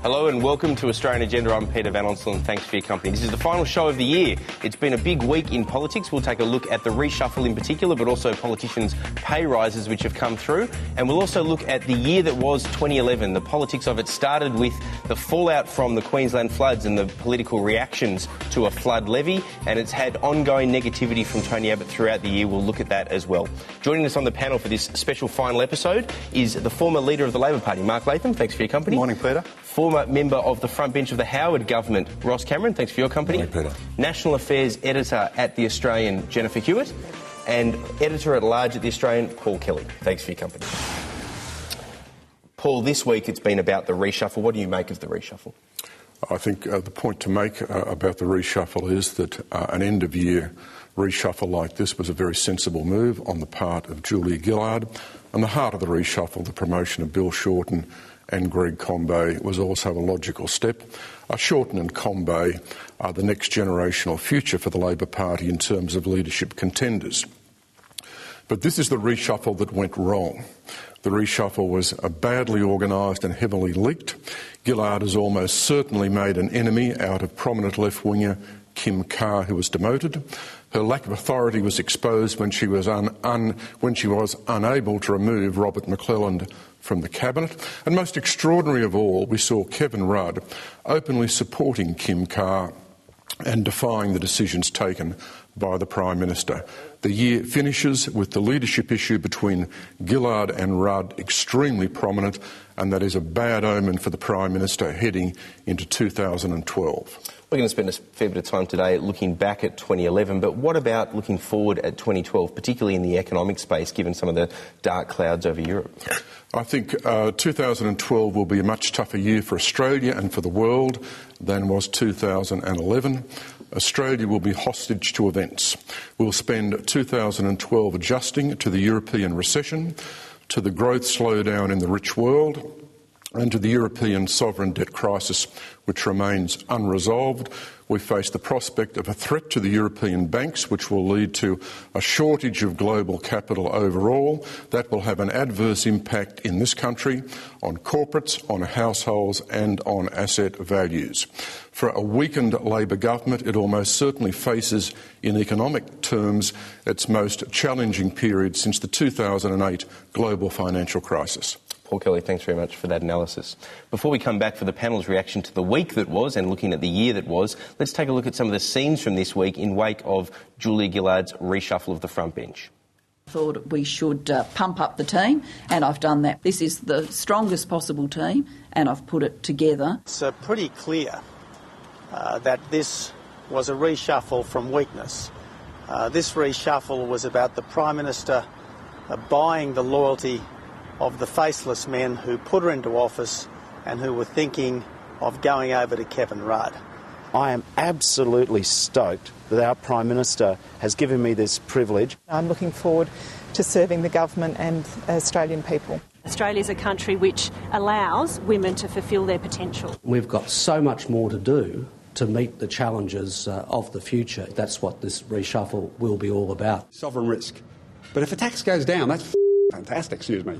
Hello and welcome to Australian Agenda. I'm Peter van Onselen. Thanks for your company. This is the final show of the year. It's been a big week in politics. We'll take a look at the reshuffle in particular, but also politicians' pay rises which have come through. And we'll also look at the year that was 2011. The politics of it started with the fallout from the Queensland floods and the political reactions to a flood levy, and it's had ongoing negativity from Tony Abbott throughout the year. We'll look at that as well. Joining us on the panel for this special final episode is the former leader of the Labor Party, Mark Latham. Thanks for your company. Good morning, Peter. Former member of the front bench of the Howard government, Ross Cameron. Thanks for your company. Good morning, Peter. National Affairs Editor at The Australian, Jennifer Hewett. And Editor at Large at The Australian, Paul Kelly. Thanks for your company. Paul, this week it's been about the reshuffle. What do you make of the reshuffle? I think the point to make about the reshuffle is that an end-of-year reshuffle like this was a very sensible move on the part of Julia Gillard. And the heart of the reshuffle, the promotion of Bill Shorten and Greg Combet, was also a logical step. Shorten and Combet are the next generational future for the Labor Party in terms of leadership contenders. But this is the reshuffle that went wrong. The reshuffle was badly organised and heavily leaked. Gillard has almost certainly made an enemy out of prominent left-winger Kim Carr, who was demoted. Her lack of authority was exposed when she was unable to remove Robert McClelland from the cabinet. And most extraordinary of all, we saw Kevin Rudd openly supporting Kim Carr and defying the decisions taken by the Prime Minister. The year finishes with the leadership issue between Gillard and Rudd extremely prominent, and that is a bad omen for the Prime Minister heading into 2012. We're going to spend a fair bit of time today looking back at 2011, but what about looking forward at 2012, particularly in the economic space, given some of the dark clouds over Europe? I think 2012 will be a much tougher year for Australia and for the world than was 2011. Australia will be hostage to events. We'll spend 2012 adjusting to the European recession, to the growth slowdown in the rich world, and to the European sovereign debt crisis, which remains unresolved. We face the prospect of a threat to the European banks, which will lead to a shortage of global capital overall. That will have an adverse impact in this country on corporates, on households and on asset values. For a weakened Labor government, it almost certainly faces, in economic terms, its most challenging period since the 2008 global financial crisis. Paul Kelly, thanks very much for that analysis. Before we come back for the panel's reaction to the week that was and looking at the year that was, let's take a look at some of the scenes from this week in wake of Julia Gillard's reshuffle of the front bench. I thought we should pump up the team, and I've done that. This is the strongest possible team, and I've put it together. It's pretty clear that this was a reshuffle from weakness. This reshuffle was about the Prime Minister buying the loyalty of the faceless men who put her into office and who were thinking of going over to Kevin Rudd. I am absolutely stoked that our Prime Minister has given me this privilege. I'm looking forward to serving the government and Australian people. Australia is a country which allows women to fulfil their potential. We've got so much more to do to meet the challenges of the future. That's what this reshuffle will be all about. Sovereign risk. But if a tax goes down, that's fantastic, excuse me.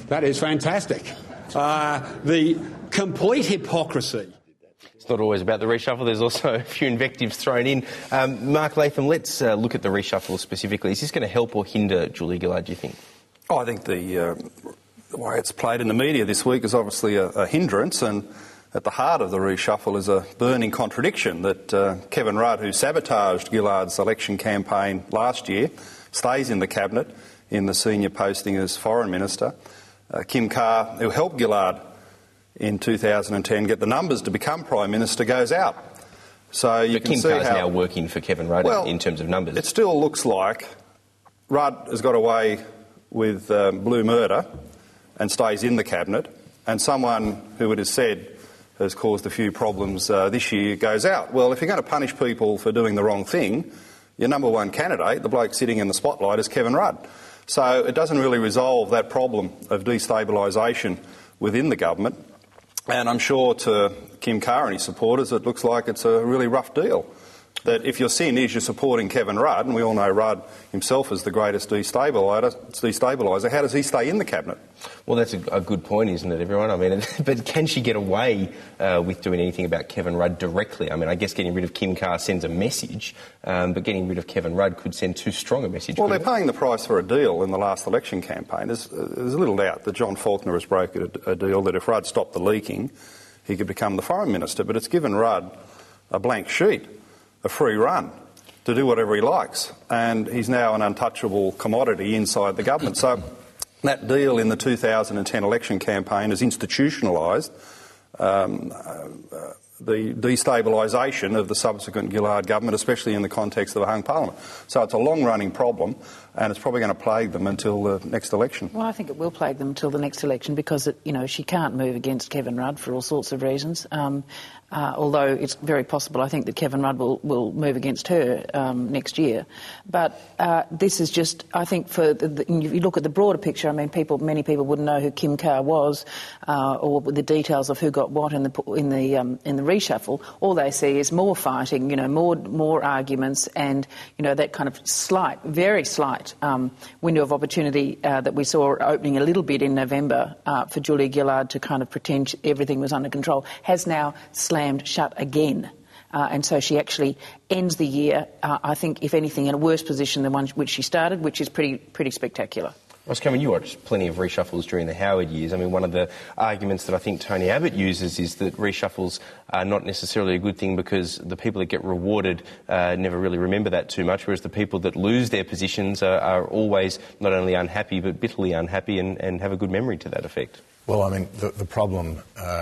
That is fantastic. The complete hypocrisy. It's not always about the reshuffle. There's also a few invectives thrown in. Mark Latham, let's look at the reshuffle specifically. Is this going to help or hinder Julia Gillard, do you think? I think the way it's played in the media this week is obviously a hindrance, and at the heart of the reshuffle is a burning contradiction that Kevin Rudd, who sabotaged Gillard's election campaign last year, stays in the cabinet in the senior posting as Foreign Minister. Kim Carr, who helped Gillard in 2010 get the numbers to become Prime Minister, goes out. So you can Kim see Carr's how now working for Kevin Rudd in terms of numbers. It still looks like Rudd has got away with blue murder and stays in the cabinet, and someone who it is said has caused a few problems this year goes out. Well, if you're going to punish people for doing the wrong thing, your number one candidate, the bloke sitting in the spotlight, is Kevin Rudd. So it doesn't really resolve that problem of destabilisation within the government. And I'm sure to Kim Carr and his supporters it looks like it's a really rough deal that if your sin is you're supporting Kevin Rudd, and we all know Rudd himself is the greatest destabiliser, how does he stay in the cabinet? Well, that's a good point, isn't it, everyone? I mean, but can she get away with doing anything about Kevin Rudd directly? I mean, I guess getting rid of Kim Carr sends a message, but getting rid of Kevin Rudd could send too strong a message. Well, they're paying the price for a deal in the last election campaign. There's little doubt that John Faulkner has brokered a deal that if Rudd stopped the leaking, he could become the Foreign Minister, but it's given Rudd a blank sheet, a free run to do whatever he likes, and he's now an untouchable commodity inside the government. So that deal in the 2010 election campaign has institutionalised the destabilisation of the subsequent Gillard government, especially in the context of a hung parliament. So it's a long-running problem, and it's probably going to plague them until the next election. Well, I think it will plague them until the next election because, she can't move against Kevin Rudd for all sorts of reasons. Although it's very possible, I think, that Kevin Rudd will move against her next year. But this is just, I think, if you look at the broader picture, I mean, many people wouldn't know who Kim Carr was or the details of who got what in the reshuffle. All they see is more fighting, more arguments, and that kind of very slight window of opportunity that we saw opening a little bit in November for Julia Gillard to kind of pretend everything was under control has now slammed shut again. And so she actually ends the year, I think, if anything, in a worse position than one which she started, which is pretty spectacular. Ross Cameron, you watched plenty of reshuffles during the Howard years. I mean, one of the arguments that I think Tony Abbott uses is that reshuffles are not necessarily a good thing because the people that get rewarded never really remember that too much, whereas the people that lose their positions are always not only unhappy but bitterly unhappy and have a good memory to that effect. Well, I mean, the problem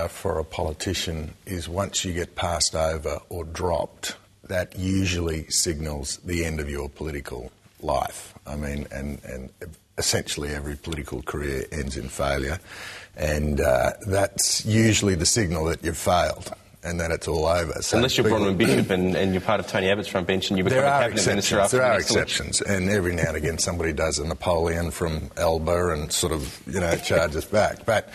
for a politician is once you get passed over or dropped, that usually signals the end of your political life. I mean, and essentially every political career ends in failure, and that's usually the signal that you've failed and that it's all over. So unless you're Bronwyn Bishop and you're part of Tony Abbott's front bench and you become a cabinet minister after there are exceptions, and every now and again somebody does a Napoleon from Elba and sort of, charges back. But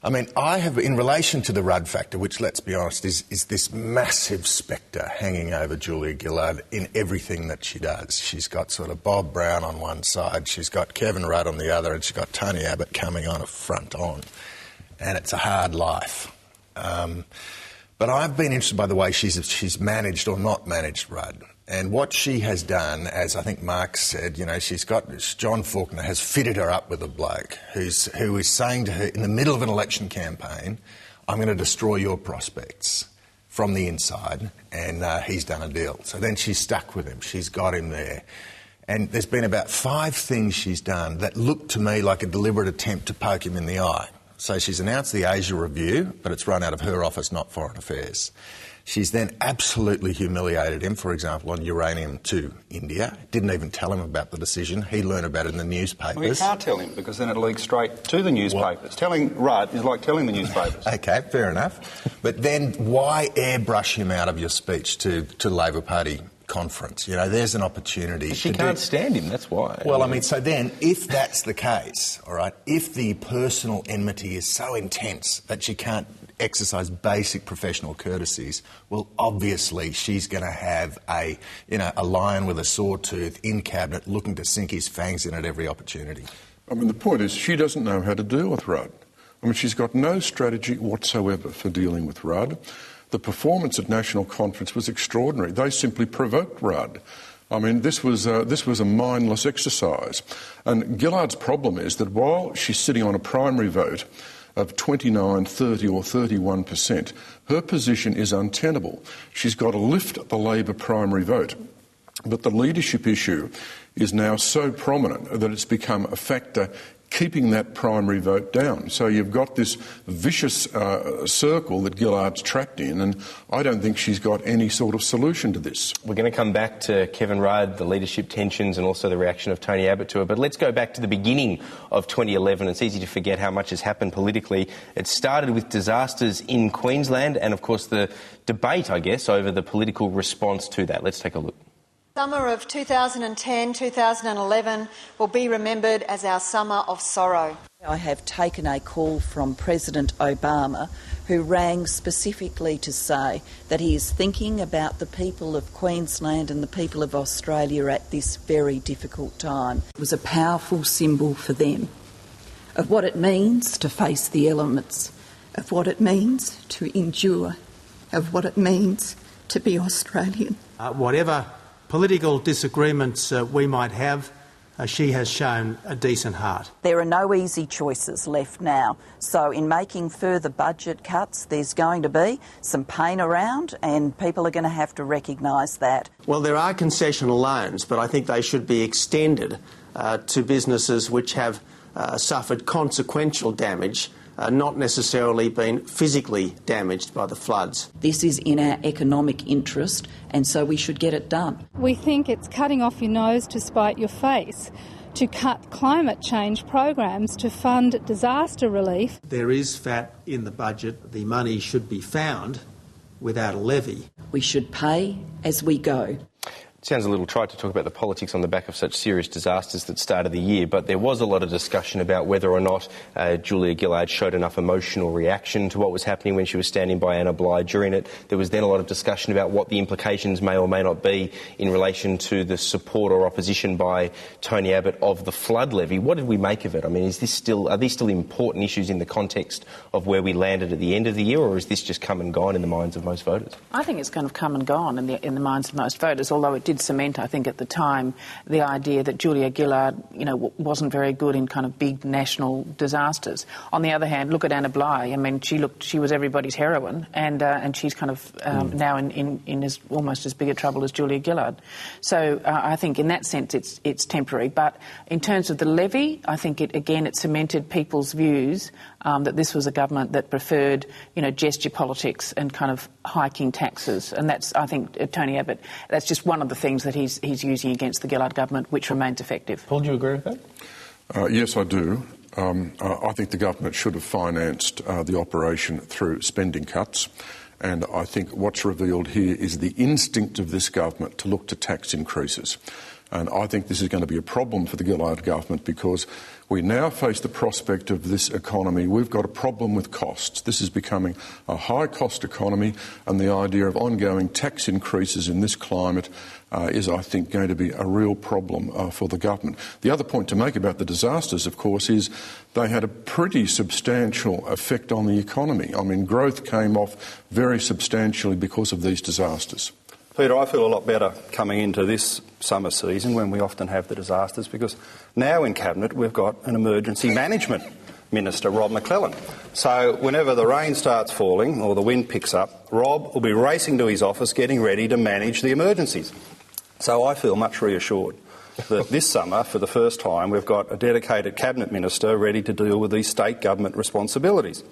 I mean, I have, in relation to the Rudd factor, which, let's be honest, is this massive spectre hanging over Julia Gillard in everything that she does. She's got sort of Bob Brown on one side, she's got Kevin Rudd on the other, and she's got Tony Abbott coming on a front on. And it's a hard life. But I've been interested by the way she's managed or not managed Rudd. And what she has done, as I think Mark said, John Faulkner has fitted her up with a bloke who is saying to her in the middle of an election campaign, I'm going to destroy your prospects from the inside, and he's done a deal. So then she's stuck with him. She's got him there. And there's been about 5 things she's done that look to me like a deliberate attempt to poke him in the eye. So she's announced the Asia Review, but it's run out of her office, not Foreign Affairs. She's then absolutely humiliated him, for example, on uranium to India. Didn't even tell him about the decision. He learned about it in the newspapers. Well, you can't tell him because then it leaks straight to the newspapers. What? Telling Rudd is like telling the newspapers. OK, fair enough. But then why airbrush him out of your speech to Labor Party conference? There's an opportunity. She can't stand him, that's why. Well, I mean, so then, if that's the case, all right, if the personal enmity is so intense that she can't exercise basic professional courtesies, well, obviously she's going to have a lion with a sore tooth in cabinet looking to sink his fangs in at every opportunity. I mean, the point is she doesn't know how to deal with Rudd. I mean, she's got no strategy whatsoever for dealing with Rudd. The performance at National Conference was extraordinary. They simply provoked Rudd. I mean, this was a mindless exercise. And Gillard's problem is that while she's sitting on a primary vote of 29, 30 or 31%, her position is untenable. She's got to lift the Labor primary vote. But the leadership issue is now so prominent that it's become a factor keeping that primary vote down. So you've got this vicious circle that Gillard's trapped in, and I don't think she's got any sort of solution to this. We're going to come back to Kevin Rudd, the leadership tensions and also the reaction of Tony Abbott to it, but let's go back to the beginning of 2011. It's easy to forget how much has happened politically. It started with disasters in Queensland and, of course, the debate, I guess, over the political response to that. Let's take a look. Summer of 2010-2011 will be remembered as our summer of sorrow. I have taken a call from President Obama, who rang specifically to say that he is thinking about the people of Queensland and the people of Australia at this very difficult time. It was a powerful symbol for them of what it means to face the elements, of what it means to endure, of what it means to be Australian. Whatever political disagreements we might have, she has shown a decent heart. There are no easy choices left now, so in making further budget cuts there's going to be some pain around and people are going to have to recognise that. Well, there are concessional loans, but I think they should be extended to businesses which have suffered consequential damage, not necessarily been physically damaged by the floods. This is in our economic interest and so we should get it done. We think it's cutting off your nose to spite your face to cut climate change programs to fund disaster relief. There is fat in the budget. The money should be found without a levy. We should pay as we go. Sounds a little trite to talk about the politics on the back of such serious disasters that started the year, but there was a lot of discussion about whether or not Julia Gillard showed enough emotional reaction to what was happening when she was standing by Anna Bligh during it. There was then a lot of discussion about what the implications may or may not be in relation to the support or opposition by Tony Abbott of the flood levy. What did we make of it? I mean, are these still important issues in the context of where we landed at the end of the year, or is this just come and gone in the minds of most voters? I think it's kind of come and gone in the minds of most voters, although it did cement, I think, at the time, the idea that Julia Gillard, wasn't very good in kind of big national disasters. On the other hand, look at Anna Bligh. I mean, she was everybody's heroine, and she's kind of now in almost as big a trouble as Julia Gillard. So I think in that sense it's temporary. But in terms of the levy, I think it cemented people's views that this was a government that preferred, gesture politics and kind of hiking taxes. And that's, I think, Tony Abbott, that's just one of the things that he's using against the Gillard government, which remains effective. Paul, do you agree with that? Yes, I do. I think the government should have financed the operation through spending cuts. And I think what's revealed here is the instinct of this government to look to tax increases. And I think this is going to be a problem for the Gillard government because we now face the prospect of this economy. We've got a problem with costs. This is becoming a high-cost economy, and the idea of ongoing tax increases in this climate is, I think, going to be a real problem for the government. The other point to make about the disasters, of course, is they had a pretty substantial effect on the economy. I mean, growth came off very substantially because of these disasters. Peter, I feel a lot better coming into this summer season when we often have the disasters because now in Cabinet we've got an emergency management minister, Rob McClellan. So whenever the rain starts falling or the wind picks up, Rob will be racing to his office getting ready to manage the emergencies. So I feel much reassured that this summer, for the first time, we've got a dedicated Cabinet minister ready to deal with these state government responsibilities.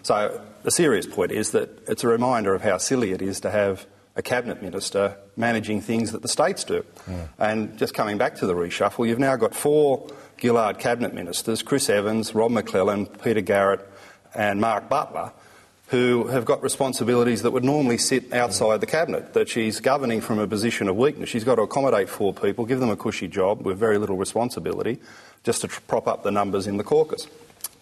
So the serious point is that it's a reminder of how silly it is to have a Cabinet minister managing things that the states do. And just coming back to the reshuffle, you've now got 4 Gillard Cabinet ministers, Chris Evans, Rob McClellan, Peter Garrett and Mark Butler, who have got responsibilities that would normally sit outside the Cabinet, that she's governing from a position of weakness. She's got to accommodate 4 people, give them a cushy job with very little responsibility, just to prop up the numbers in the caucus.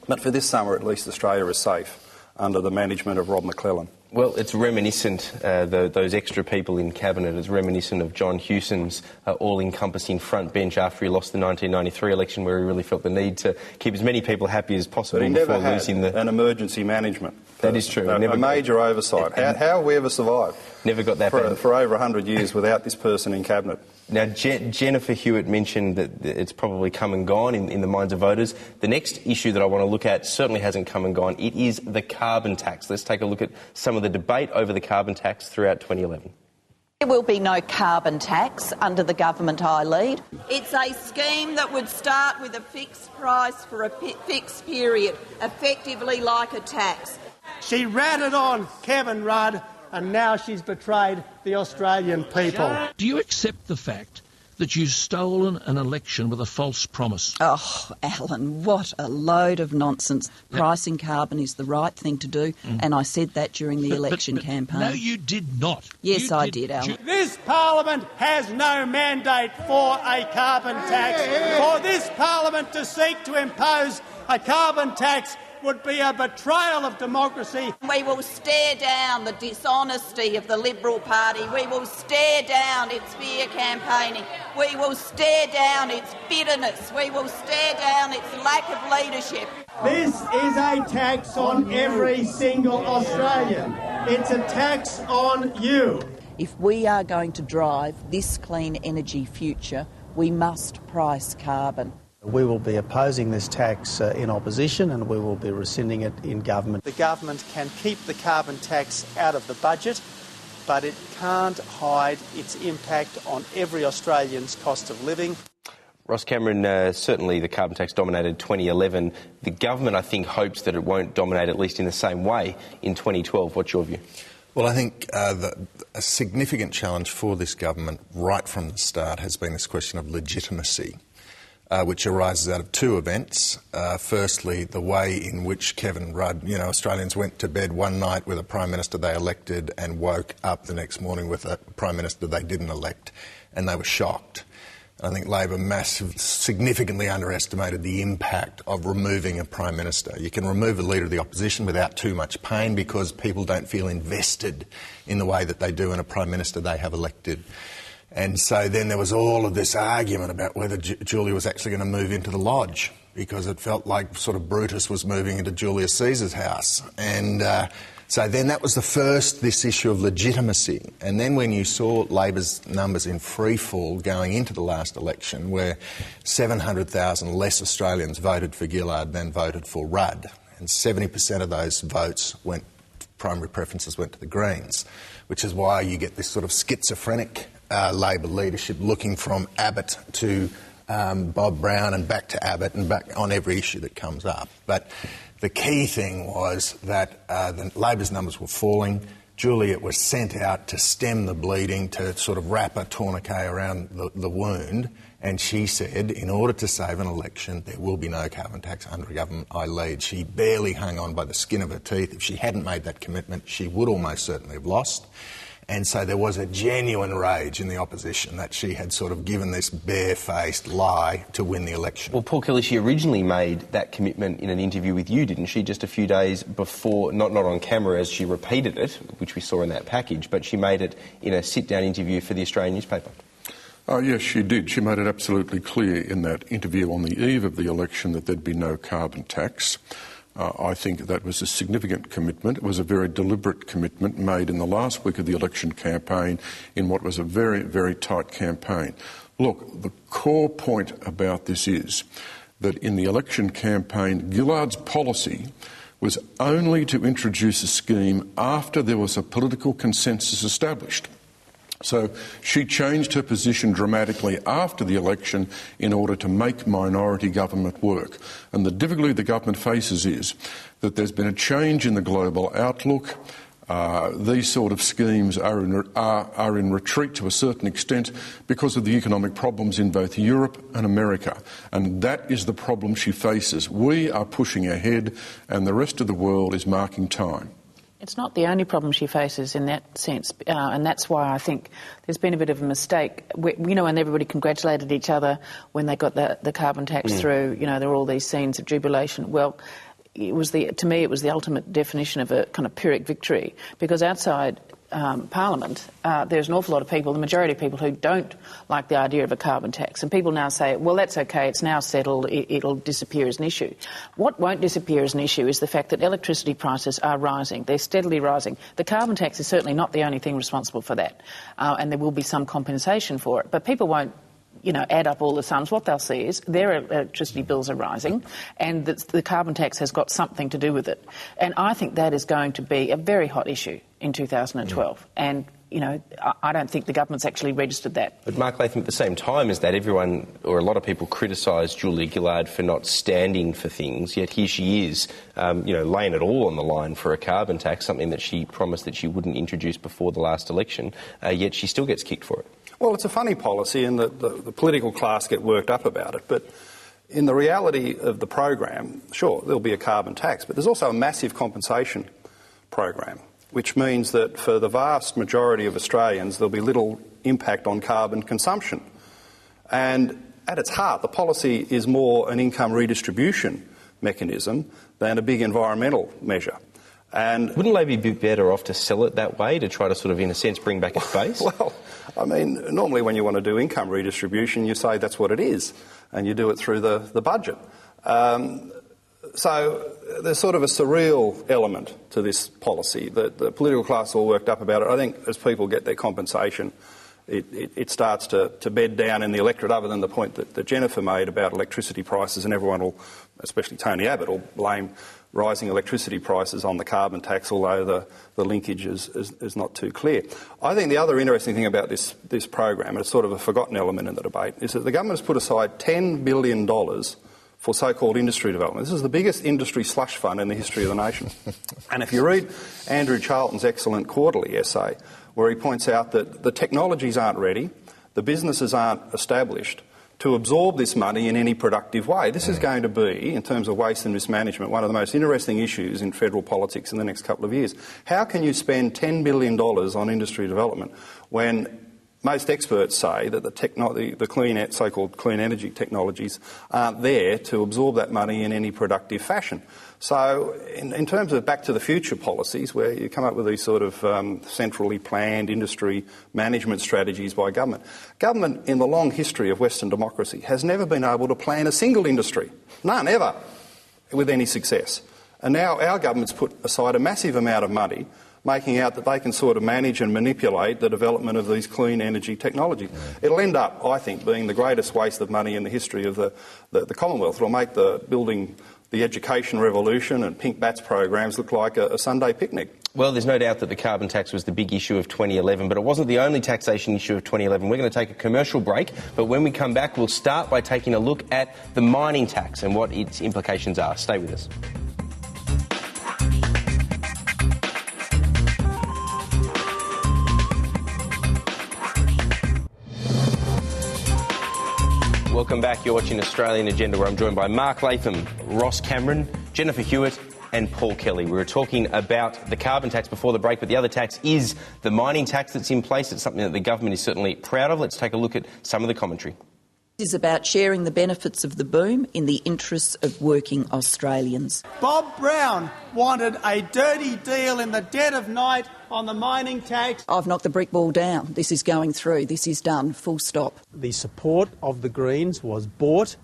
But for this summer, at least, Australia is safe under the management of Rob McClellan. Well, it's reminiscent, those extra people in Cabinet, is reminiscent of John Hewson's all-encompassing front bench after he lost the 1993 election, where he really felt the need to keep as many people happy as possible but he before never losing had an emergency management. That is true. A major oversight. How have we ever survived? Never got that for over 100 years without this person in Cabinet. Now, Jennifer Hewett mentioned that it's probably come and gone in the minds of voters. The next issue that I want to look at certainly hasn't come and gone. It is the carbon tax. Let's take a look at some of the debate over the carbon tax throughout 2011. There will be no carbon tax under the government I lead. It's a scheme that would start with a fixed price for a fixed period, effectively like a tax. She ratted on Kevin Rudd and now she's betrayed the Australian people. Do you accept the fact that you've stolen an election with a false promise? Oh, Alan, what a load of nonsense. Pricing carbon is the right thing to do, and I said that during the election campaign. No, you did not. Yes, I did, Alan. This Parliament has no mandate for a carbon tax. For this Parliament to seek to impose A carbon tax would be a betrayal of democracy. We will stare down the dishonesty of the Liberal Party. We will stare down its fear campaigning. We will stare down its bitterness. We will stare down its lack of leadership. This is a tax on every single Australian. It's a tax on you. If we are going to drive this clean energy future, we must price carbon. We will be opposing this tax in opposition, and we will be rescinding it in government. The government can keep the carbon tax out of the budget, but it can't hide its impact on every Australian's cost of living. Ross Cameron, certainly the carbon tax dominated 2011. The government, I think, hopes that it won't dominate at least in the same way in 2012. What's your view? Well, I think a significant challenge for this government right from the start has been this question of legitimacy, which arises out of two events. Firstly, the way in which Kevin Rudd, Australians went to bed one night with a Prime Minister they elected and woke up the next morning with a Prime Minister they didn't elect, and they were shocked. I think Labor significantly underestimated the impact of removing a Prime Minister. You can remove a Leader of the Opposition without too much pain because people don't feel invested in the way that they do in a Prime Minister they have elected. And so then there was all of this argument about whether Julia was actually going to move into the lodge, because it felt like sort of Brutus was moving into Julius Caesar's house. And so then that was this issue of legitimacy. And then when you saw Labor's numbers in free fall going into the last election, where 700,000 less Australians voted for Gillard than voted for Rudd, and 70% of those votes primary preferences went to the Greens, which is why you get this sort of schizophrenic Labor leadership looking from Abbott to Bob Brown and back to Abbott and back on every issue that comes up. But the key thing was that Labor's numbers were falling. Julia was sent out to stem the bleeding, to sort of wrap a tourniquet around the wound, and she said, in order to save an election, there will be no carbon tax under a government I lead. She barely hung on by the skin of her teeth. If she hadn't made that commitment, she would almost certainly have lost. And so there was a genuine rage in the opposition that she had sort of given this barefaced lie to win the election. Well, Paul Kelly, she originally made that commitment in an interview with you, didn't she? Just a few days before, not on camera as she repeated it, which we saw in that package, but she made it in a sit-down interview for the Australian newspaper. Oh, yes, she did. She made it absolutely clear in that interview on the eve of the election that there'd be no carbon tax. I think that was a significant commitment. It was a very deliberate commitment made in the last week of the election campaign in what was a very, very tight campaign. Look, the core point about this is that in the election campaign, Gillard's policy was only to introduce a scheme after there was a political consensus established. So she changed her position dramatically after the election in order to make minority government work. And the difficulty the government faces is that there's been a change in the global outlook. These sort of schemes are in retreat to a certain extent because of the economic problems in both Europe and America. And that is the problem she faces. We are pushing ahead and the rest of the world is marking time. It's not the only problem she faces in that sense, and that's why I think there's been a bit of a mistake. And everybody congratulated each other when they got the carbon tax through. There were all these scenes of jubilation. Well, to me, it was the ultimate definition of a kind of Pyrrhic victory, because outside Parliament, there's an awful lot of people, the majority of people, who don't like the idea of a carbon tax. And people now say, well, that's okay, it's now settled, it'll disappear as an issue. What won't disappear as an issue is the fact that electricity prices are rising. They're steadily rising. The carbon tax is certainly not the only thing responsible for that, and there will be some compensation for it. But people won't add up all the sums. What they'll see is their electricity bills are rising and the carbon tax has got something to do with it. And I think that is going to be a very hot issue in 2012. And, I don't think the government's actually registered that. But Mark Latham, at the same time as that, everyone, or a lot of people, criticise Julia Gillard for not standing for things, yet here she is, laying it all on the line for a carbon tax, something that she promised that she wouldn't introduce before the last election, yet she still gets kicked for it. Well, it's a funny policy and the political class get worked up about it, but in the reality of the program, sure, there'll be a carbon tax, but there's also a massive compensation program, which means that for the vast majority of Australians, there'll be little impact on carbon consumption. And at its heart, the policy is more an income redistribution mechanism than a big environmental measure. And wouldn't Labor be better off to sell it that way, to try to sort of, in a sense, bring back its base? Well, I mean, normally when you want to do income redistribution, you say that's what it is, and you do it through the budget. So there's sort of a surreal element to this policy that the political class are all worked up about it. I think as people get their compensation, it starts to bed down in the electorate, other than the point that Jennifer made about electricity prices, and everyone will, especially Tony Abbott, will blame rising electricity prices on the carbon tax, although the linkage is not too clear. I think the other interesting thing about this program, and it's sort of a forgotten element in the debate, is that the government has put aside $10 billion for so-called industry development. This is the biggest industry slush fund in the history of the nation. And if you read Andrew Charlton's excellent quarterly essay, where he points out that the technologies aren't ready, the businesses aren't established to absorb this money in any productive way. This is going to be, in terms of waste and mismanagement, one of the most interesting issues in federal politics in the next couple of years. How can you spend $10 billion on industry development when most experts say that the so-called clean energy technologies aren't there to absorb that money in any productive fashion? So in terms of back to the future policies, where you come up with these sort of centrally planned industry management strategies by government, government in the long history of Western democracy has never been able to plan a single industry, none ever, with any success. And now our government's put aside a massive amount of money, making out that they can sort of manage and manipulate the development of these clean energy technologies. It'll end up, I think, being the greatest waste of money in the history of the Commonwealth. It'll make the education revolution and pink bats programs look like a Sunday picnic. Well, there's no doubt that the carbon tax was the big issue of 2011, but it wasn't the only taxation issue of 2011. We're going to take a commercial break, but when we come back, we'll start by taking a look at the mining tax and what its implications are. Stay with us. Welcome back. You're watching Australian Agenda, where I'm joined by Mark Latham, Ross Cameron, Jennifer Hewett and Paul Kelly. We were talking about the carbon tax before the break, but the other tax is the mining tax that's in place. It's something that the government is certainly proud of. Let's take a look at some of the commentary. Is about sharing the benefits of the boom in the interests of working Australians. Bob Brown wanted a dirty deal in the dead of night on the mining tax. I've knocked the brick wall down. This is going through. This is done. Full stop. The support of the Greens was bought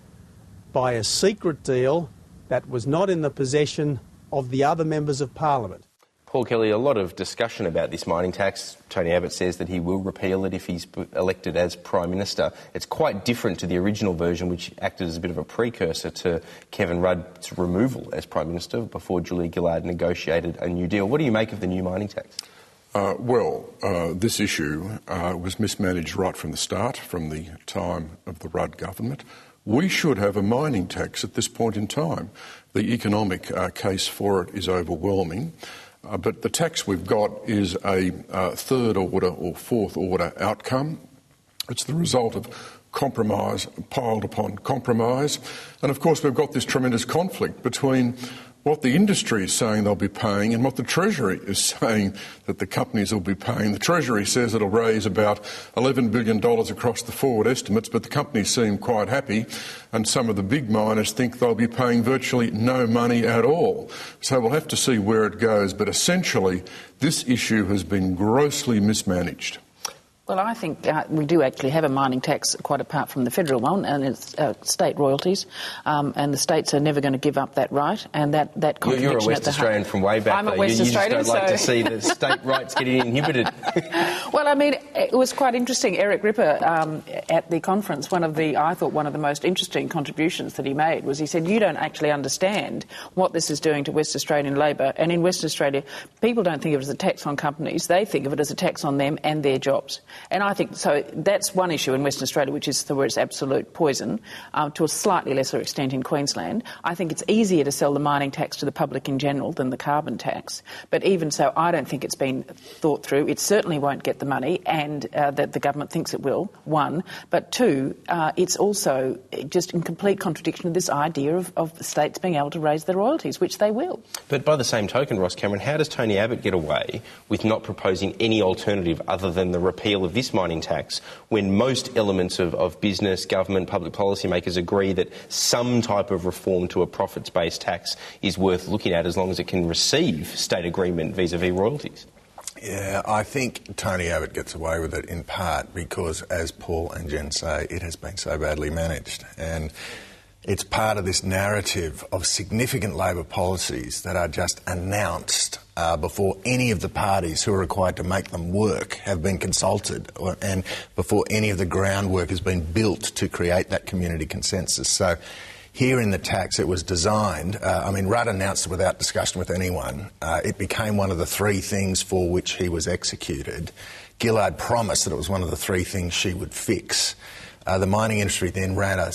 by a secret deal that was not in the possession of the other members of Parliament. Paul Kelly, a lot of discussion about this mining tax. Tony Abbott says that he will repeal it if he's elected as Prime Minister. It's quite different to the original version, which acted as a bit of a precursor to Kevin Rudd's removal as Prime Minister before Julia Gillard negotiated a new deal. What do you make of the new mining tax? This issue was mismanaged right from the start, from the time of the Rudd government. We should have a mining tax at this point in time. The economic case for it is overwhelming. But the tax we've got is a third order or fourth order outcome. It's the result of compromise piled upon compromise. And of course we've got this tremendous conflict between what the industry is saying they'll be paying and what the Treasury is saying that the companies will be paying. The Treasury says it'll raise about $11 billion across the forward estimates, but the companies seem quite happy, and some of the big miners think they'll be paying virtually no money at all. So we'll have to see where it goes, but essentially this issue has been grossly mismanaged. Well, I think we do actually have a mining tax, quite apart from the federal one, and it's state royalties, and the states are never going to give up that right, and that contradiction. You're a West Australian from way back. I'm a West Australian, you just don't like to see the state rights getting inhibited. Well, I mean, it was quite interesting. Eric Ripper at the conference, one of the most interesting contributions that he made was he said, you don't actually understand what this is doing to West Australian Labor, and in Western Australia, people don't think of it as a tax on companies, they think of it as a tax on them and their jobs. And I think, so that's one issue in Western Australia, which is where it's absolute poison, to a slightly lesser extent in Queensland. I think it's easier to sell the mining tax to the public in general than the carbon tax. But even so, I don't think it's been thought through. It certainly won't get the money, and that the government thinks it will, one. But two, it's also just in complete contradiction of this idea of the states being able to raise their royalties, which they will. But by the same token, Ross Cameron, how does Tony Abbott get away with not proposing any alternative other than the repeal repeal of this mining tax when most elements of business, government, public policymakers agree that some type of reform to a profits-based tax is worth looking at as long as it can receive state agreement vis-a-vis royalties? Yeah, I think Tony Abbott gets away with it in part because, as Paul and Jen say, it has been so badly managed. And it's part of this narrative of significant Labor policies that are just announced before any of the parties who are required to make them work have been consulted, and before any of the groundwork has been built to create that community consensus. So here in the tax, it was designed, Rudd announced it without discussion with anyone. It became one of the three things for which he was executed. Gillard promised that it was one of the three things she would fix. The mining industry then ran a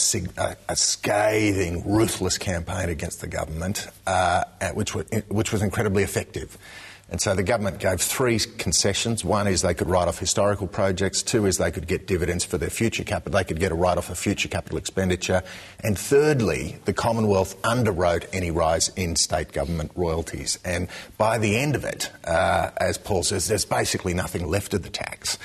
scathing, ruthless campaign against the government, which was incredibly effective. And so the government gave three concessions. One is they could write off historical projects. Two is they could get dividends for their future capital. They could get a write-off of future capital expenditure. And thirdly, the Commonwealth underwrote any rise in state government royalties. And by the end of it, as Paul says, there's basically nothing left of the tax.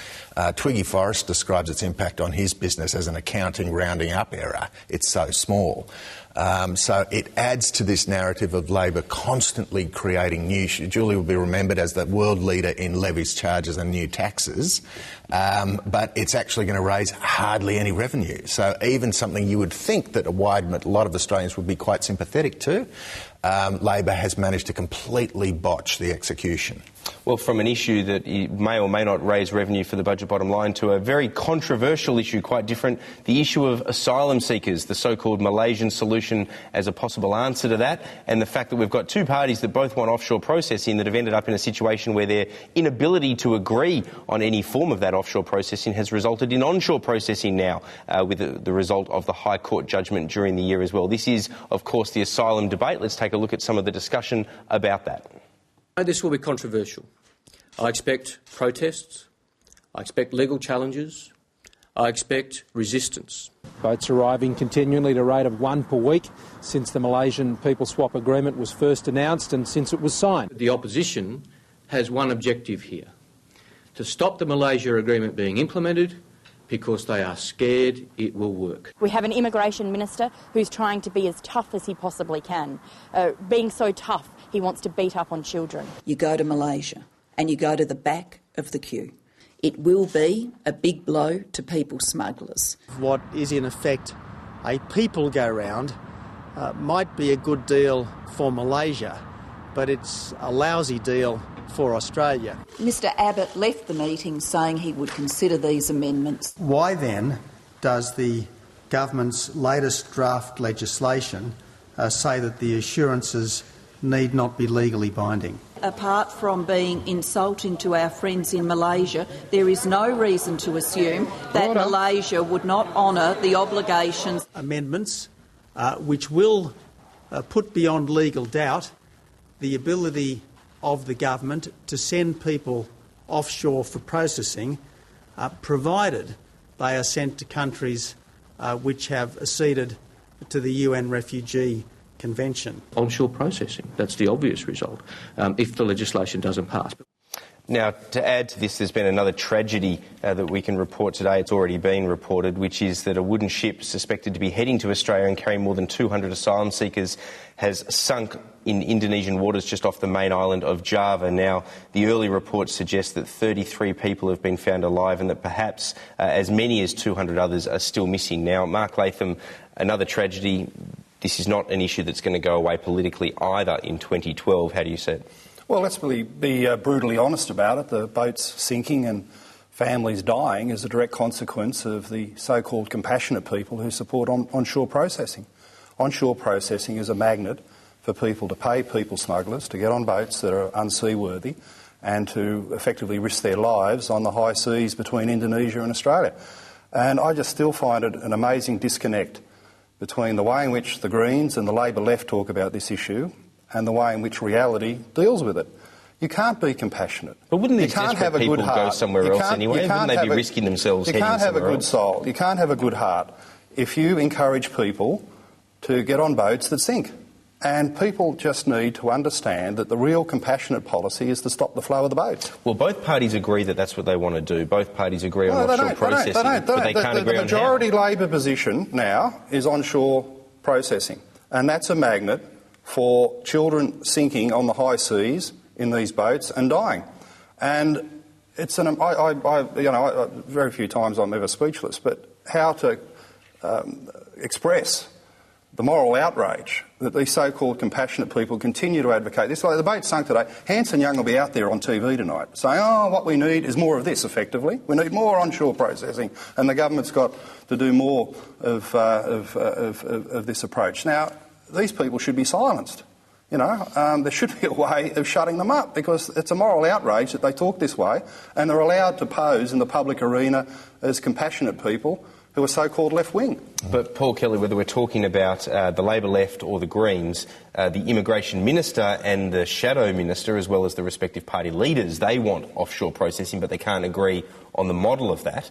Twiggy Forrest describes its impact on his business as an accounting rounding up error. It's so small. So it adds to this narrative of Labor constantly creating new... Julie will be remembered as the world leader in levies, charges and new taxes, but it's actually going to raise hardly any revenue. So even something you would think that a lot of Australians would be quite sympathetic to, Labor has managed to completely botch the execution. Well, from an issue that may or may not raise revenue for the budget bottom line to a very controversial issue, quite different, the issue of asylum seekers, the so-called Malaysian solution as a possible answer to that, and the fact that we've got two parties that both want offshore processing that have ended up in a situation where their inability to agree on any form of that offshore processing has resulted in onshore processing now, with the result of the High Court judgment during the year as well. This is, of course, the asylum debate. Let's take a look at some of the discussion about that. This will be controversial. I expect protests. I expect legal challenges. I expect resistance. Boats arriving continually at a rate of one per week since the Malaysian People Swap Agreement was first announced and since it was signed. The opposition has one objective here: to stop the Malaysia Agreement being implemented because they are scared it will work. We have an immigration minister who's trying to be as tough as he possibly can. Being so tough, he wants to beat up on children. You go to Malaysia and you go to the back of the queue. It will be a big blow to people smugglers. What is in effect a people go-round might be a good deal for Malaysia, but it's a lousy deal for Australia. Mr Abbott left the meeting saying he would consider these amendments. Why then does the government's latest draft legislation say that the assurances need not be legally binding? Apart from being insulting to our friends in Malaysia, there is no reason to assume that Malaysia would not honour the obligations. Amendments which will put beyond legal doubt the ability of the government to send people offshore for processing, provided they are sent to countries which have acceded to the UN Refugee Convention. Onshore processing, that's the obvious result, if the legislation doesn't pass. Now, to add to this, there's been another tragedy that we can report today. It's already been reported, which is that a wooden ship suspected to be heading to Australia and carrying more than 200 asylum seekers has sunk in Indonesian waters just off the main island of Java. Now, the early reports suggest that 33 people have been found alive and that perhaps as many as 200 others are still missing. Now, Mark Latham, another tragedy. This is not an issue that's going to go away politically either in 2012. How do you see it? Well, let's really be brutally honest about it. The boats sinking and families dying is a direct consequence of the so-called compassionate people who support onshore processing. Onshore processing is a magnet for people to pay people smugglers to get on boats that are unseaworthy and to effectively risk their lives on the high seas between Indonesia and Australia. And I just still find it an amazing disconnect between the way in which the Greens and the Labor left talk about this issue and the way in which reality deals with it. You can't be compassionate. But wouldn't these desperate people go somewhere else anyway? Wouldn't they be risking themselves heading somewhere else? You can't have a good soul. You can't have a good heart if you encourage people to get on boats that sink. And people just need to understand that the real compassionate policy is to stop the flow of the boats. Well, both parties agree that that's what they want to do. Both parties agree on offshore processing, but they can't agree on how. The majority Labor position now is onshore processing, and that's a magnet for children sinking on the high seas in these boats and dying. And it's very few times I'm ever speechless, but how to express the moral outrage that these so-called compassionate people continue to advocate this. Like the boat sunk today, Hanson Young will be out there on TV tonight saying, what we need is more of this, effectively. We need more onshore processing, and the government's got to do more of this approach. Now, these people should be silenced. There should be a way of shutting them up, because it's a moral outrage that they talk this way and they're allowed to pose in the public arena as compassionate people who are so-called left-wing. But, Paul Kelly, whether we're talking about the Labor left or the Greens, the Immigration Minister and the Shadow Minister, as well as the respective party leaders, they want offshore processing, but they can't agree on the model of that.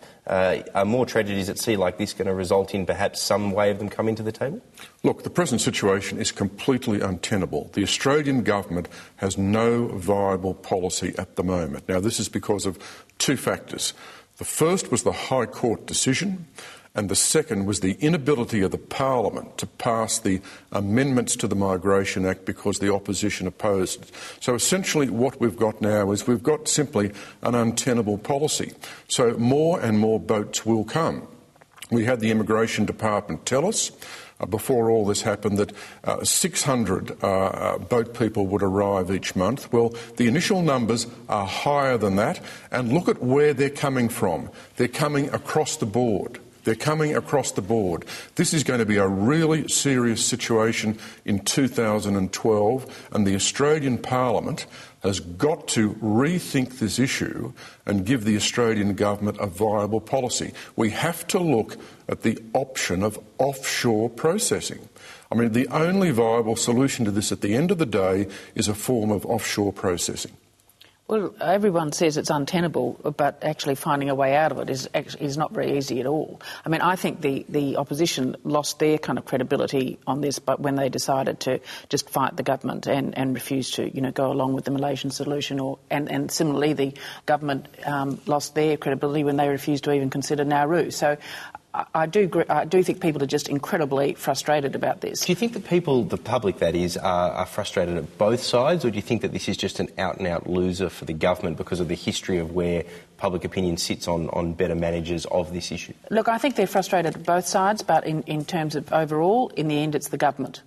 Are more tragedies at sea like this going to result in perhaps some way of them coming to the table? Look, the present situation is completely untenable. The Australian government has no viable policy at the moment. Now, this is because of two factors. The first was the High Court decision, and the second was the inability of the Parliament to pass the amendments to the Migration Act because the opposition opposed it. So essentially what we've got now is we've got simply an untenable policy. So more and more boats will come. We had the Immigration Department tell us before all this happened that 600 boat people would arrive each month. Well, the initial numbers are higher than that, and look at where they're coming from. They're coming across the board. They're coming across the board. This is going to be a really serious situation in 2012, and the Australian Parliament has got to rethink this issue and give the Australian government a viable policy. We have to look at the option of offshore processing. I mean, the only viable solution to this at the end of the day is a form of offshore processing. Well, everyone says it's untenable, but actually finding a way out of it is not very easy at all. I mean, I think the opposition lost their kind of credibility on this, but when they decided to just fight the government and refuse to, go along with the Malaysian solution, and similarly the government lost their credibility when they refused to even consider Nauru. So I do think people are just incredibly frustrated about this. Do you think that people, the public that is, are frustrated at both sides, or do you think that this is just an out-and-out loser for the government because of the history of where public opinion sits on better managers of this issue? Look, I think they're frustrated at both sides, but in terms of overall, in the end, it's the government.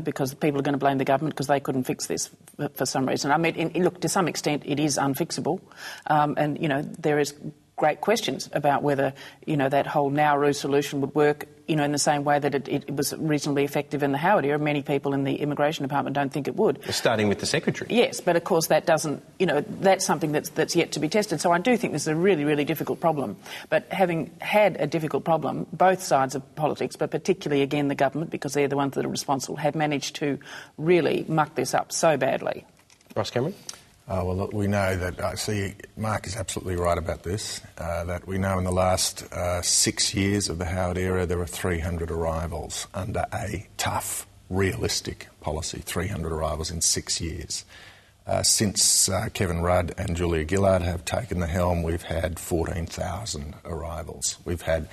Because people are going to blame the government because they couldn't fix this for some reason. I mean, look, to some extent, it is unfixable, and there is great questions about whether, that whole Nauru solution would work, in the same way that it was reasonably effective in the Howard era. Many people in the Immigration Department don't think it would. Starting with the Secretary. Yes, but of course that doesn't, that's something that's yet to be tested. So I do think this is a really, really difficult problem. But having had a difficult problem, both sides of politics, but particularly, again, the government, because they're the ones that are responsible, have managed to really muck this up so badly. Ross Cameron? Well, look, we know that, Mark is absolutely right about this, that we know in the last 6 years of the Howard era there were 300 arrivals under a tough, realistic policy, 300 arrivals in 6 years. Since Kevin Rudd and Julia Gillard have taken the helm, we've had 14,000 arrivals. We've had,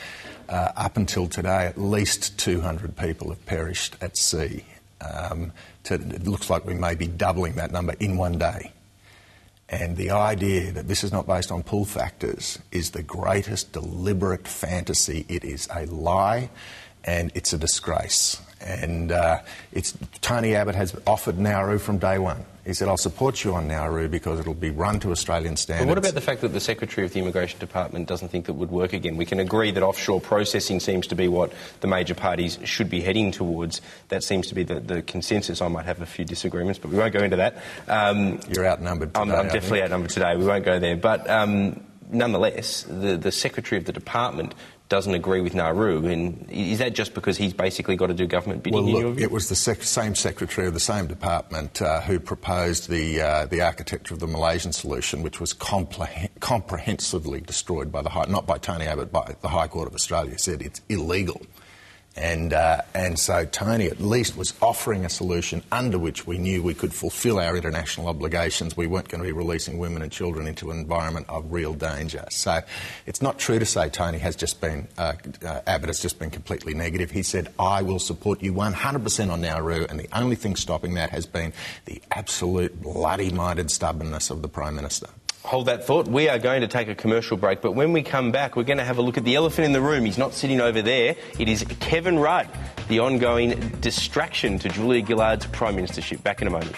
up until today, at least 200 people have perished at sea. It looks like we may be doubling that number in one day. And the idea that this is not based on pull factors is the greatest deliberate fantasy. It is a lie and it's a disgrace. And Tony Abbott has offered Nauru from day one. He said, I'll support you on Nauru because it'll be run to Australian standards. But what about the fact that the Secretary of the Immigration Department doesn't think that would work again? We can agree that offshore processing seems to be what the major parties should be heading towards. That seems to be the consensus. I might have a few disagreements, but we won't go into that. You're outnumbered today. I'm definitely outnumbered today. We won't go there. But nonetheless, the Secretary of the Department doesn't agree with Nauru, and is that just because he's basically got to do government bidding? Well, look, it was the same secretary of the same department who proposed the architecture of the Malaysian solution, which was comprehensively destroyed by not by Tony Abbott, by the High Court of Australia. Said it's illegal. And so Tony at least was offering a solution under which we knew we could fulfil our international obligations. We weren't going to be releasing women and children into an environment of real danger. So it's not true to say Tony has just been, Abbott has just been completely negative. He said, I will support you 100% on Nauru, and the only thing stopping that has been the absolute bloody-minded stubbornness of the Prime Minister. Hold that thought. We are going to take a commercial break, but when we come back, we're going to have a look at the elephant in the room. He's not sitting over there. It is Kevin Rudd, the ongoing distraction to Julia Gillard's Prime Ministership. Back in a moment.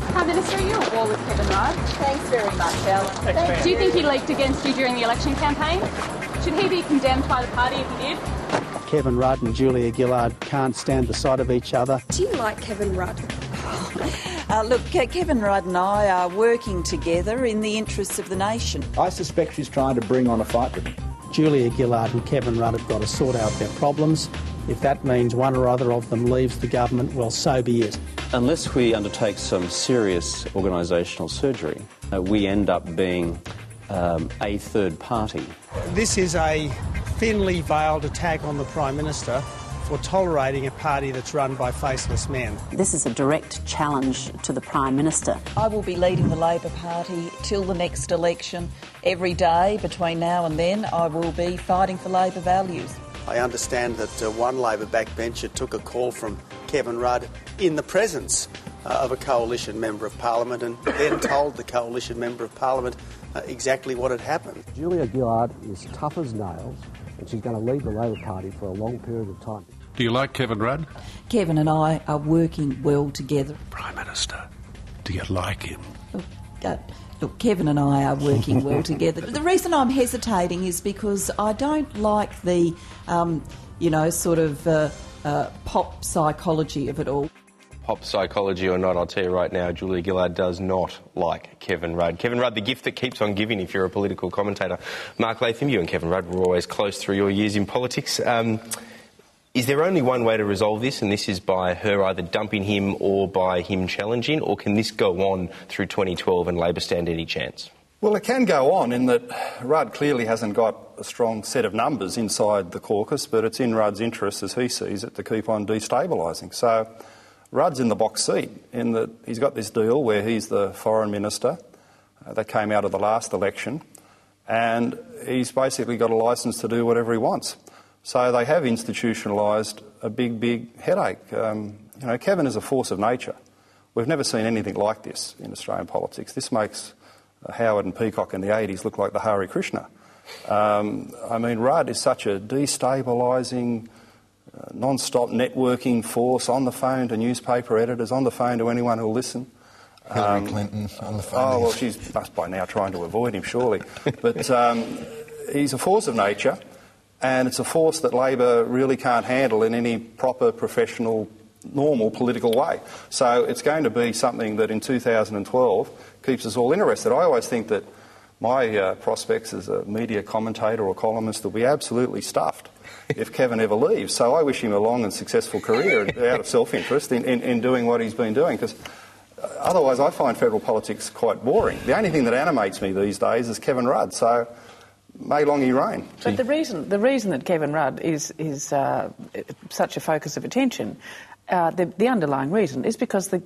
Prime Minister, are you at war with Kevin Rudd? Thanks very much, Alan. Do you think he leaked against you during the election campaign? Should he be condemned by the party if he did? Kevin Rudd and Julia Gillard can't stand the sight of each other. Do you like Kevin Rudd? Look, Kevin Rudd and I are working together in the interests of the nation. I suspect she's trying to bring on a fight with him. Julia Gillard and Kevin Rudd have got to sort out their problems. If that means one or other of them leaves the government, well, so be it. Unless we undertake some serious organisational surgery, we end up being a third party. This is a thinly veiled attack on the Prime Minister for tolerating a party that's run by faceless men. This is a direct challenge to the Prime Minister. I will be leading the Labor Party till the next election. Every day between now and then, I will be fighting for Labor values. I understand that one Labor backbencher took a call from Kevin Rudd in the presence of a coalition member of Parliament and then told the coalition member of Parliament exactly what had happened. Julia Gillard is tough as nails, and she's going to lead the Labor Party for a long period of time. Do you like Kevin Rudd? Kevin and I are working well together. Prime Minister, do you like him? Look, Kevin and I are working well together. The reason I'm hesitating is because I don't like the, pop psychology of it all. Pop psychology or not, I'll tell you right now, Julia Gillard does not like Kevin Rudd. Kevin Rudd, the gift that keeps on giving if you're a political commentator. Mark Latham, you and Kevin Rudd were always close through your years in politics. Is there only one way to resolve this, and this is by her either dumping him or by him challenging, or can this go on through 2012 and Labor stand any chance? Well, it can go on in that Rudd clearly hasn't got a strong set of numbers inside the caucus, but it's in Rudd's interest, as he sees it, to keep on destabilising. So Rudd's in the box seat in that he's got this deal where he's the foreign minister. That came out of the last election, and he's basically got a licence to do whatever he wants. So they have institutionalised a big, big headache. Kevin is a force of nature. We've never seen anything like this in Australian politics. This makes Howard and Peacock in the 80s look like the Hare Krishna. Rudd is such a destabilising, non-stop networking force, on the phone to newspaper editors, on the phone to anyone who'll listen. Hillary Clinton on the phone. Oh, well, she's must by now trying to avoid him, surely. But he's a force of nature. And it's a force that Labor really can't handle in any proper, professional, normal political way. So it's going to be something that in 2012 keeps us all interested. I always think that my prospects as a media commentator or columnist will be absolutely stuffed if Kevin ever leaves. So I wish him a long and successful career out of self-interest in doing what he's been doing, because otherwise I find federal politics quite boring. The only thing that animates me these days is Kevin Rudd. So may long he reign. But the reason that Kevin Rudd is such a focus of attention, the underlying reason is because the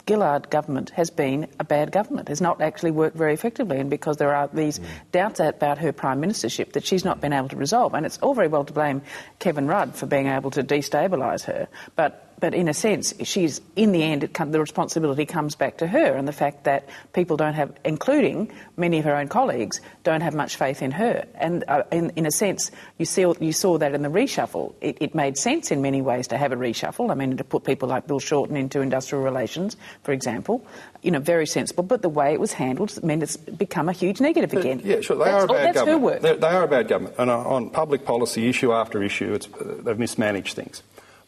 Gillard government has been a bad government, has not actually worked very effectively, and because there are these doubts about her prime ministership that she's not been able to resolve. And it's all very well to blame Kevin Rudd for being able to destabilise her, but in a sense, she's, in the end, the responsibility comes back to her, and the fact that people don't have, including many of her own colleagues, don't have much faith in her. And in a sense, you saw that in the reshuffle. It made sense in many ways to have a reshuffle. I mean, to put people like Bill Shorten into industrial relations, for example, very sensible. But the way it was handled meant it's become a huge negative again. Yeah, sure. They are a bad government. Her work. They are a bad government. And on public policy, issue after issue, they've mismanaged things.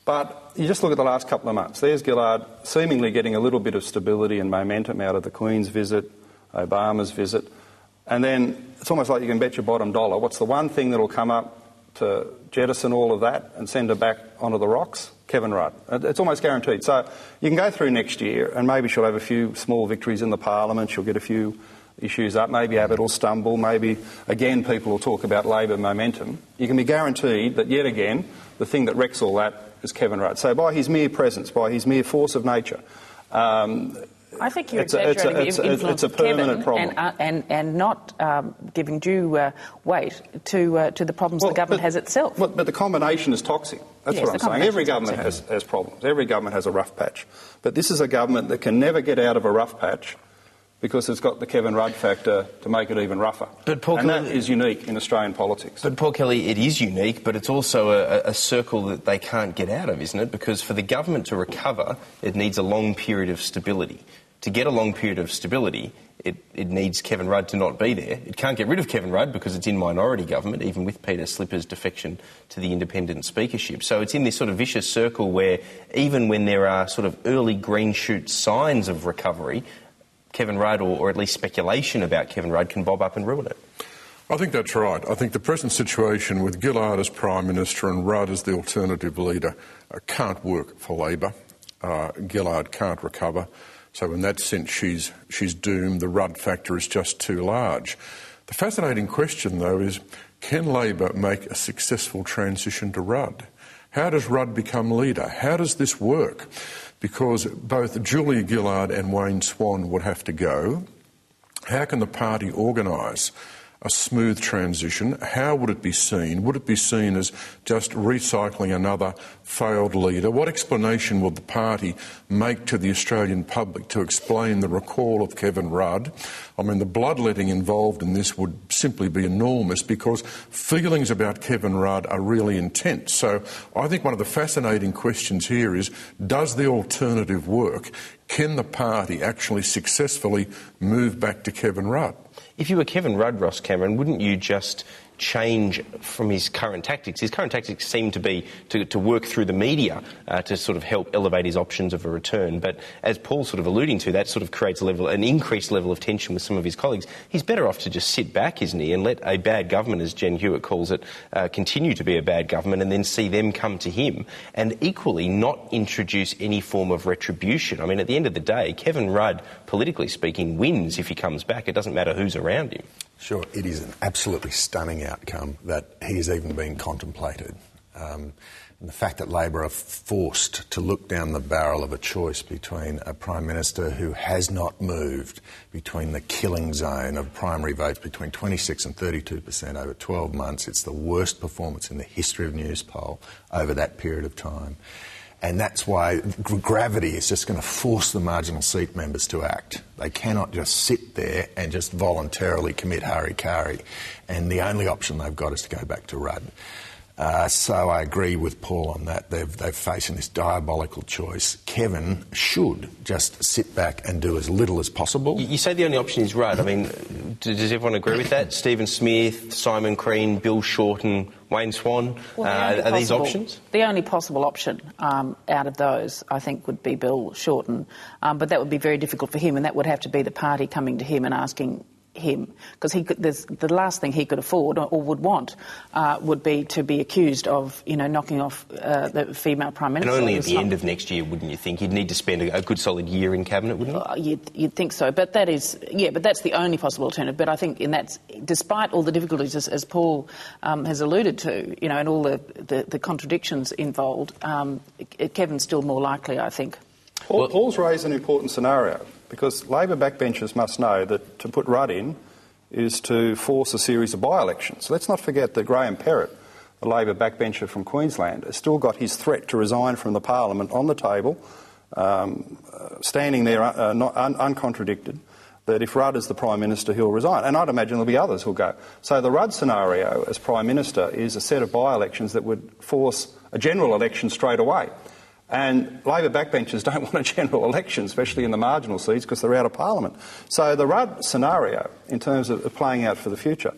But you just look at the last couple of months. There's Gillard seemingly getting a little bit of stability and momentum out of the Queen's visit, Obama's visit. And then it's almost like you can bet your bottom dollar. What's the one thing that will come up to jettison all of that and send her back onto the rocks? Kevin Rudd. It's almost guaranteed. So you can go through next year and maybe she'll have a few small victories in the parliament, she'll get a few issues up, maybe Abbott will stumble, maybe again people will talk about Labor momentum. You can be guaranteed that yet again the thing that wrecks all that is Kevin Rudd. So by his mere presence, by his mere force of nature, I think you're exaggerating the influence of Kevin problem. and not giving due weight to the problems the government has itself. But the combination is toxic. That's what I'm saying. Every government has problems. Every government has a rough patch. But this is a government that can never get out of a rough patch because it's got the Kevin Rudd factor to make it even rougher. But Paul and that is unique in Australian politics. But Paul Kelly, it is unique, but it's also a circle that they can't get out of, isn't it? Because for the government to recover, it needs a long period of stability. To get a long period of stability, it needs Kevin Rudd to not be there. It can't get rid of Kevin Rudd because it's in minority government, even with Peter Slipper's defection to the independent speakership. So it's in this sort of vicious circle where even when there are sort of early green shoot signs of recovery, Kevin Rudd, or at least speculation about Kevin Rudd, can bob up and ruin it. I think that's right. I think the present situation with Gillard as Prime Minister and Rudd as the alternative leader can't work for Labor. Gillard can't recover. So in that sense, she's doomed. The Rudd factor is just too large. The fascinating question, though, is can Labor make a successful transition to Rudd? How does Rudd become leader? How does this work? Because both Julia Gillard and Wayne Swan would have to go. How can the party organise a smooth transition? How would it be seen? Would it be seen as just recycling another failed leader? What explanation would the party make to the Australian public to explain the recall of Kevin Rudd? I mean, the bloodletting involved in this would simply be enormous because feelings about Kevin Rudd are really intense. So I think one of the fascinating questions here is, does the alternative work? Can the party actually successfully move back to Kevin Rudd? If you were Kevin Rudd, Ross Cameron, wouldn't you just change from his current tactics? His current tactics seem to be to work through the media to sort of help elevate his options of a return. But as Paul's sort of alluding to, that sort of creates an increased level of tension with some of his colleagues. He's better off to just sit back, isn't he, and let a bad government, as Jen Hewett calls it, continue to be a bad government and then see them come to him, and equally not introduce any form of retribution. I mean, at the end of the day, Kevin Rudd, politically speaking, wins if he comes back. It doesn't matter who's around him. Sure, it is an absolutely stunning outcome that he's even been contemplated. And the fact that Labor are forced to look down the barrel of a choice between a Prime Minister who has not moved between the killing zone of primary votes between 26 and 32% over 12 months. It's the worst performance in the history of Newspoll over that period of time. And that's why gravity is just going to force the marginal seat members to act. They cannot just sit there and just voluntarily commit hara-kiri. And the only option they've got is to go back to Rudd. So I agree with Paul on that. They're facing this diabolical choice. Kevin should just sit back and do as little as possible. You say the only option is Rudd. I mean, does everyone agree with that? Stephen Smith, Simon Crean, Bill Shorten, Wayne Swan, are these options? The only possible option out of those, I think, would be Bill Shorten. But that would be very difficult for him, and that would have to be the party coming to him and asking him, because the last thing he could afford or would want would be to be accused of, knocking off the female Prime Minister. And only at the end of next year, wouldn't you think? He'd need to spend a good solid year in Cabinet, wouldn't he? You'd think so, but that's the only possible alternative. But I think despite all the difficulties, as Paul has alluded to, and all the contradictions involved, Kevin's still more likely, I think. Paul's raised an important scenario, because Labor backbenchers must know that to put Rudd in is to force a series of by-elections. Let's not forget that Graham Perrott, the Labor backbencher from Queensland, has still got his threat to resign from the Parliament on the table, standing there uncontradicted, that if Rudd is the Prime Minister, he'll resign. And I'd imagine there'll be others who'll go. So the Rudd scenario as Prime Minister is a set of by-elections that would force a general election straight away. And Labor backbenchers don't want a general election, especially in the marginal seats, because they're out of Parliament. So the Rudd scenario, in terms of playing out for the future,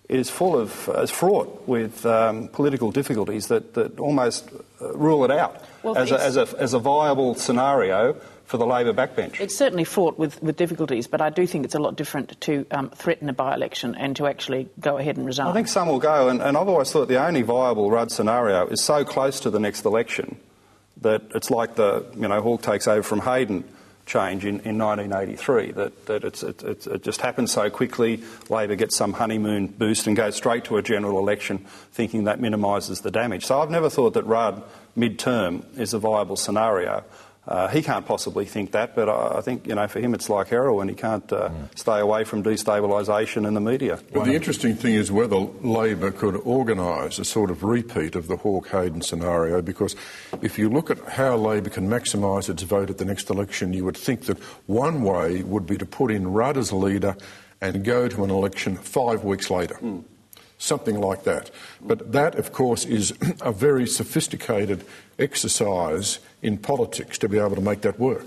is fraught with political difficulties that almost rule it out as a viable scenario for the Labor backbench. It's certainly fraught with difficulties, but I do think it's a lot different to threaten a by-election and to actually go ahead and resign. I think some will go, and I've always thought the only viable Rudd scenario is so close to the next election that it's like the, Hawke takes over from Hayden change in 1983, that it just happens so quickly. Labor gets some honeymoon boost and goes straight to a general election thinking that minimises the damage. So I've never thought that Rudd mid-term is a viable scenario. He can't possibly think that, but I think, for him it's like heroin. He can't stay away from destabilisation and the media. But the interesting thing is whether Labor could organise a sort of repeat of the Hawke-Hayden scenario, because if you look at how Labor can maximise its vote at the next election, you would think that one way would be to put in Rudd as leader and go to an election 5 weeks later. Something like that. But that, of course, is a very sophisticated exercise in politics to be able to make that work.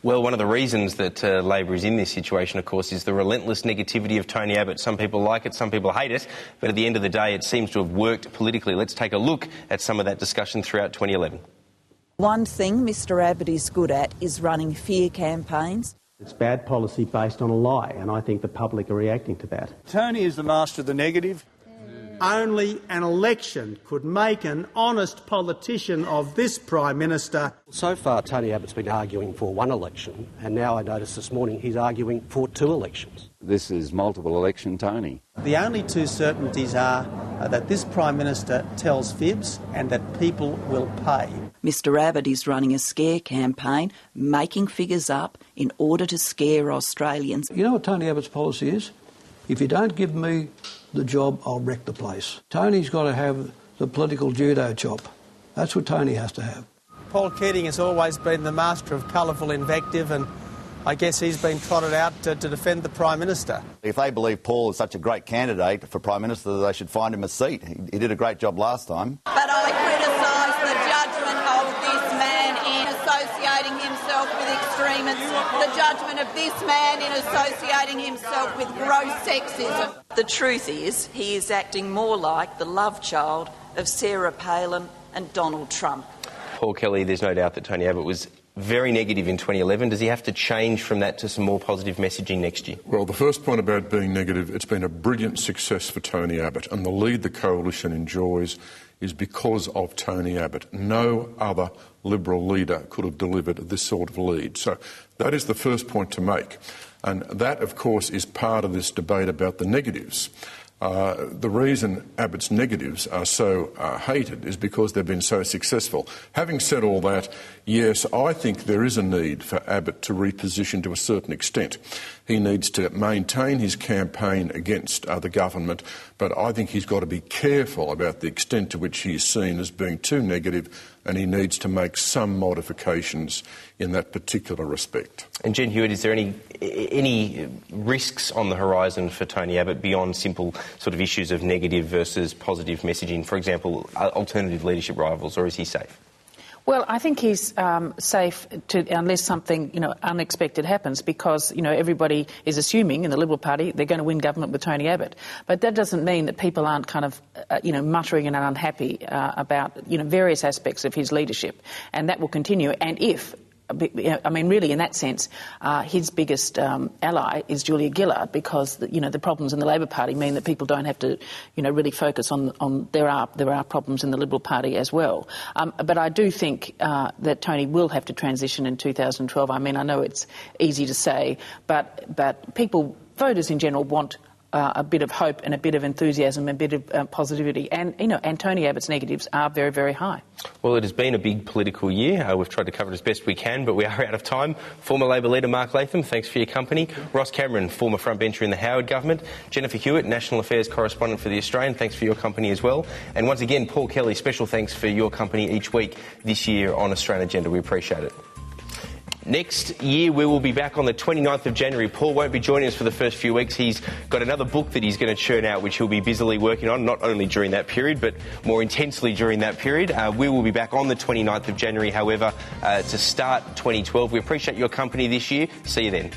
Well, one of the reasons that Labor is in this situation, of course, is the relentless negativity of Tony Abbott. Some people like it, some people hate it, but at the end of the day, it seems to have worked politically. Let's take a look at some of that discussion throughout 2011. One thing Mr Abbott is good at is running fear campaigns. It's bad policy based on a lie, and I think the public are reacting to that. Tony is the master of the negative. Only an election could make an honest politician of this Prime Minister. So far, Tony Abbott's been arguing for one election, and now I noticed this morning he's arguing for 2 elections. This is multiple election Tony. The only 2 certainties are that this Prime Minister tells fibs and that people will pay. Mr Abbott is running a scare campaign, making figures up in order to scare Australians. You know what Tony Abbott's policy is? If you don't give me the job, I'll wreck the place. Tony's got to have the political judo chop. That's what Tony has to have. Paul Keating has always been the master of colourful invective, and I guess he's been trotted out to defend the Prime Minister. If they believe Paul is such a great candidate for Prime Minister, they should find him a seat. He did a great job last time. But I criticise the judgment of this man in associating himself with extremists, the judgment of this man in associating himself with gross sexism. The truth is, he is acting more like the love child of Sarah Palin and Donald Trump. Paul Kelly, there's no doubt that Tony Abbott was very negative in 2011. Does he have to change from that to some more positive messaging next year? Well, the first point about being negative, it's been a brilliant success for Tony Abbott, and the lead the coalition enjoys is because of Tony Abbott. No other Liberal leader could have delivered this sort of lead. So that is the first point to make. And that, of course, is part of this debate about the negatives. The reason Abbott's negatives are so hated is because they've been so successful. Having said all that, yes, I think there is a need for Abbott to reposition to a certain extent. He needs to maintain his campaign against the government, but I think he's got to be careful about the extent to which he is seen as being too negative, and he needs to make some modifications in that particular respect. And Jen Hewett, is there any risks on the horizon for Tony Abbott beyond simple sort of issues of negative versus positive messaging? For example, alternative leadership rivals, or is he safe? Well, I think he's safe unless something, unexpected happens, because, everybody is assuming in the Liberal Party they're going to win government with Tony Abbott. But that doesn't mean that people aren't kind of, muttering and unhappy about, various aspects of his leadership. And that will continue. And if... really, in that sense, his biggest ally is Julia Gillard, because the problems in the Labor Party mean that people don't have to, really focus on. There are problems in the Liberal Party as well. But I do think that Tony will have to transition in 2012. I mean, I know it's easy to say, but voters in general want a bit of hope and a bit of enthusiasm and a bit of positivity. And, and Tony Abbott's negatives are very, very high. Well, it has been a big political year. We've tried to cover it as best we can, but we are out of time. Former Labor leader Mark Latham, thanks for your company. Ross Cameron, former frontbencher in the Howard government. Jennifer Hewett, National Affairs correspondent for The Australian, thanks for your company as well. And once again, Paul Kelly, special thanks for your company each week this year on Australian Agenda. We appreciate it. Next year, we will be back on the 29th of January. Paul won't be joining us for the first few weeks. He's got another book that he's going to churn out, which he'll be busily working on, not only during that period, but more intensely during that period. We will be back on the 29th of January, however, to start 2012. We appreciate your company this year. See you then.